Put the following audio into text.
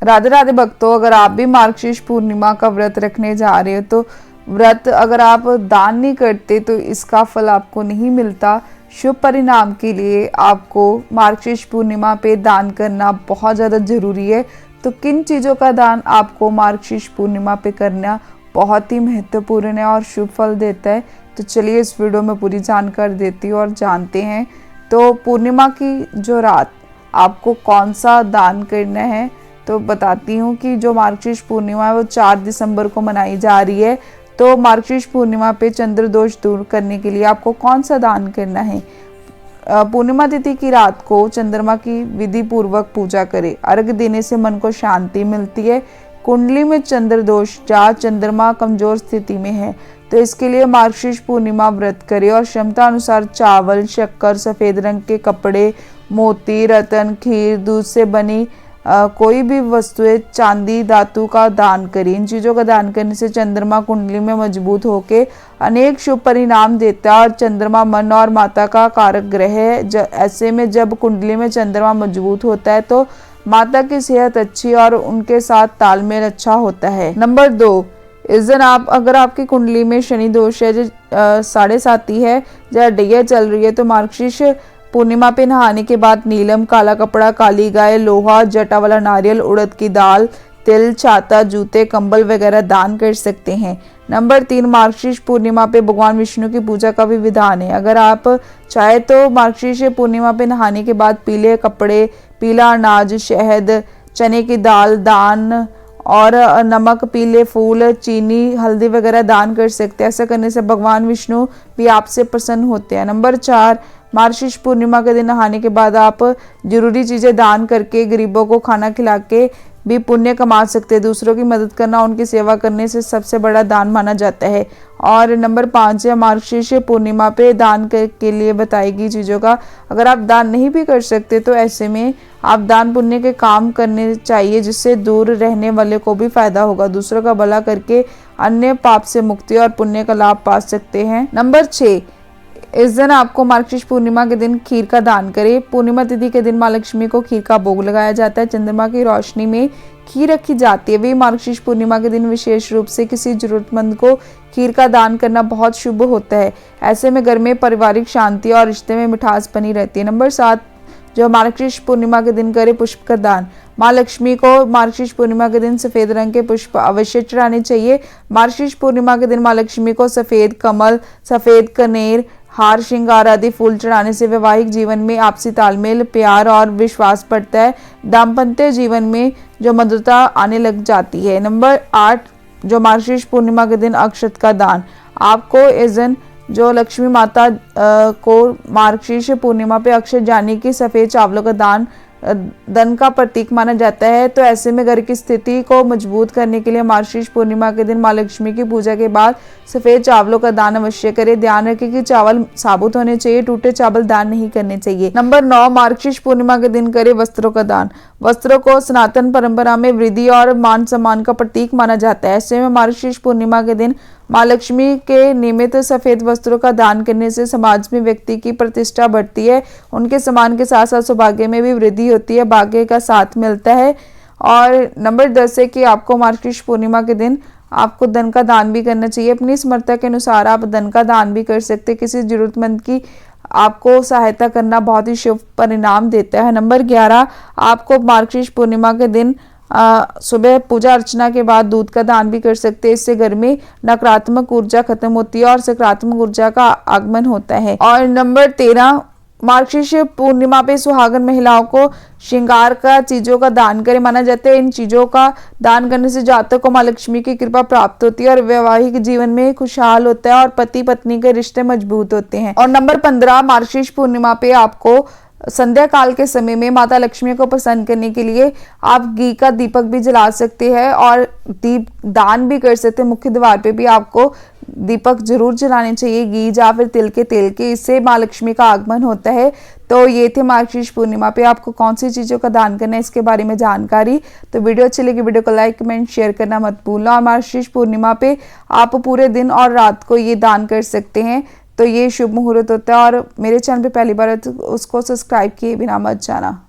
राधे राधे भक्तों, अगर आप भी मार्गशीर्ष पूर्णिमा का व्रत रखने जा रहे हो तो व्रत अगर आप दान नहीं करते तो इसका फल आपको नहीं मिलता। शुभ परिणाम के लिए आपको मार्गशीर्ष पूर्णिमा पे दान करना बहुत ज़्यादा ज़रूरी है। तो किन चीज़ों का दान आपको मार्गशीर्ष पूर्णिमा पे करना बहुत ही महत्वपूर्ण है और शुभ फल देता है, तो चलिए इस वीडियो में पूरी जानकारी देती हूँ और जानते हैं। तो पूर्णिमा की जो रात आपको कौन सा दान करना है तो बताती हूँ कि जो मार्गशीर्ष पूर्णिमा है वो 4 दिसंबर को मनाई जा रही है। तो मार्गशीर्ष पूर्णिमा पे चंद्र दोष दूर करने के लिए आपको कौन सा दान करना है। पूर्णिमा तिथि की रात को चंद्रमा की विधि पूर्वक पूजा करें। अर्घ्य देने से मन को शांति मिलती है। कुंडली में चंद्र दोष जहाँ चंद्रमा कमजोर स्थिति में है तो इसके लिए मार्गशीर्ष पूर्णिमा व्रत करें और क्षमता अनुसार चावल, शक्कर, सफेद रंग के कपड़े, मोती, रतन, खीर, दूध से बनी कोई भी वस्तुएं, चांदी, धातु का दान करें। इन चीज़ों का दान करने से चंद्रमा कुंडली में मजबूत होकर अनेक शुभ परिणाम देता है और चंद्रमा मन और माता का कारक ग्रह है। ऐसे में जब कुंडली में चंद्रमा मजबूत होता है तो माता की सेहत अच्छी और उनके साथ तालमेल अच्छा होता है। नंबर 2, इस दिन अगर आपकी कुंडली में शनि दोष है जो 7.5 है या डैया चल रही है तो मार्गशीर्ष पूर्णिमा पे नहाने के बाद नीलम, काला कपड़ा, काली गाय, लोहा, जटा वाला नारियल, उड़द की दाल, तिल, छाता, जूते, कंबल वगैरह दान कर सकते हैं। नंबर 3, मार्गशीर्ष पूर्णिमा पे भगवान विष्णु की पूजा का भी विधान है। अगर आप चाहे तो मार्गशीर्ष पूर्णिमा पे नहाने के बाद पीले कपड़े, पीला अनाज, शहद, चने की दाल दान और नमक, पीले फूल, चीनी, हल्दी वगैरह दान कर सकते हैं। ऐसा करने से भगवान विष्णु भी आपसे प्रसन्न होते हैं। नंबर 4, मार्गशीर्ष पूर्णिमा के दिन नहाने के बाद आप जरूरी चीज़ें दान करके गरीबों को खाना खिला के भी पुण्य कमा सकते हैं। दूसरों की मदद करना, उनकी सेवा करने से सबसे बड़ा दान माना जाता है। और नंबर 5 है मार्गशीर्ष पूर्णिमा पे दान के लिए बताएगी चीज़ों का अगर आप दान नहीं भी कर सकते तो ऐसे में आप दान पुण्य के काम करने चाहिए जिससे दूर रहने वाले को भी फायदा होगा। दूसरों का भला करके अन्य पाप से मुक्ति और पुण्य का लाभ पा सकते हैं। नंबर 6, इस दिन आपको मार्गशीर्ष पूर्णिमा के दिन खीर का दान करें। पूर्णिमा तिथि के दिन माँ लक्ष्मी को खीर का भोग लगाया जाता है। चंद्रमा की रोशनी में खीर रखी जाती है। वे मार्गशीर्ष पूर्णिमा के दिन विशेष रूप से किसी जरूरतमंद को खीर का दान करना बहुत शुभ होता है। ऐसे में घर में पारिवारिक शांति और रिश्ते में मिठास बनी रहती है। नंबर 7, जो मार्गशीर्ष पूर्णिमा के दिन करे पुष्प का दान। माँ लक्ष्मी को मार्गशीर्ष पूर्णिमा के दिन सफेद रंग के पुष्प अवश्य चढ़ाने चाहिए। मार्गशीर्ष पूर्णिमा के दिन माँ लक्ष्मी को सफेद कमल, सफेद कनेर, हार, श्रृंगार आदि फूल चढ़ाने से वैवाहिक जीवन में आपसी तालमेल, प्यार और विश्वास बढ़ता है। दाम्पत्य जीवन में जो मधुरता आने लग जाती है। नंबर 8, जो मार्गशीर्ष पूर्णिमा के दिन अक्षत का दान। आपको इस दिन जो लक्ष्मी माता को मार्गशीर्ष पूर्णिमा पे अक्षत जाने की सफ़ेद चावलों का दान धन का प्रतीक माना जाता है। तो ऐसे में घर की स्थिति को मजबूत करने के लिए मार्गशीर्ष पूर्णिमा के दिन माँ लक्ष्मी की पूजा के बाद सफ़ेद चावलों का दान अवश्य करें। ध्यान रखें कि चावल साबुत होने चाहिए, टूटे चावल दान नहीं करने चाहिए। नंबर 9, मार्गशीर्ष पूर्णिमा के दिन करें वस्त्रों का दान। वस्त्रों को सनातन परंपरा में वृद्धि और मान सम्मान का प्रतीक माना जाता है। ऐसे में मार्गशीर्ष पूर्णिमा के दिन माँ लक्ष्मी के नियमित सफेद वस्त्रों का दान करने से समाज में व्यक्ति की प्रतिष्ठा बढ़ती है। उनके सम्मान के साथ साथ सौभाग्य में भी वृद्धि होती है, भाग्य का साथ मिलता है। और नंबर 10 है कि आपको मार्गशीर्ष पूर्णिमा के दिन आपको धन का दान भी करना चाहिए। अपनी समर्था के अनुसार आप धन का दान भी कर सकते हैं। किसी जरूरतमंद की आपको सहायता करना बहुत ही शुभ परिणाम देता है। नंबर 11, आपको मार्गशीर्ष पूर्णिमा के दिन सुबह पूजा अर्चना के बाद दूध का दान भी कर सकते हैं। इससे घर में नकारात्मक ऊर्जा खत्म होती है और सकारात्मक ऊर्जा का आगमन होता है। और नंबर 13, मार्गशीर्ष पूर्णिमा पे सुहागन महिलाओं को श्रृंगार का चीजों का दान करें माना जाता है। इन चीजों का दान करने से जातक को माँ लक्ष्मी की कृपा प्राप्त होती है और वैवाहिक जीवन में खुशहाल होता है और पति पत्नी के रिश्ते मजबूत होते हैं। और नंबर 15, मार्गशीर्ष पूर्णिमा पे आपको संध्या काल के समय में माता लक्ष्मी को प्रसन्न करने के लिए आप घी का दीपक भी जला सकते हैं और दीप दान भी कर सकते हैं। मुख्य द्वार पे भी आपको दीपक जरूर जलाने चाहिए, घी या फिर तिल के तेल के। इससे माँ लक्ष्मी का आगमन होता है। तो ये थे मार्गशीर्ष पूर्णिमा पे आपको कौन सी चीज़ों का दान करना है इसके बारे में जानकारी। तो वीडियो अच्छी लगी वीडियो को लाइक कमेंट शेयर करना मत भूलना। और मार्गशीर्ष पूर्णिमा पे आप पूरे दिन और रात को ये दान कर सकते हैं। तो ये शुभ मुहूर्त होता है। और मेरे चैनल पे पहली बार है तो उसको सब्सक्राइब किए बिना मत जाना।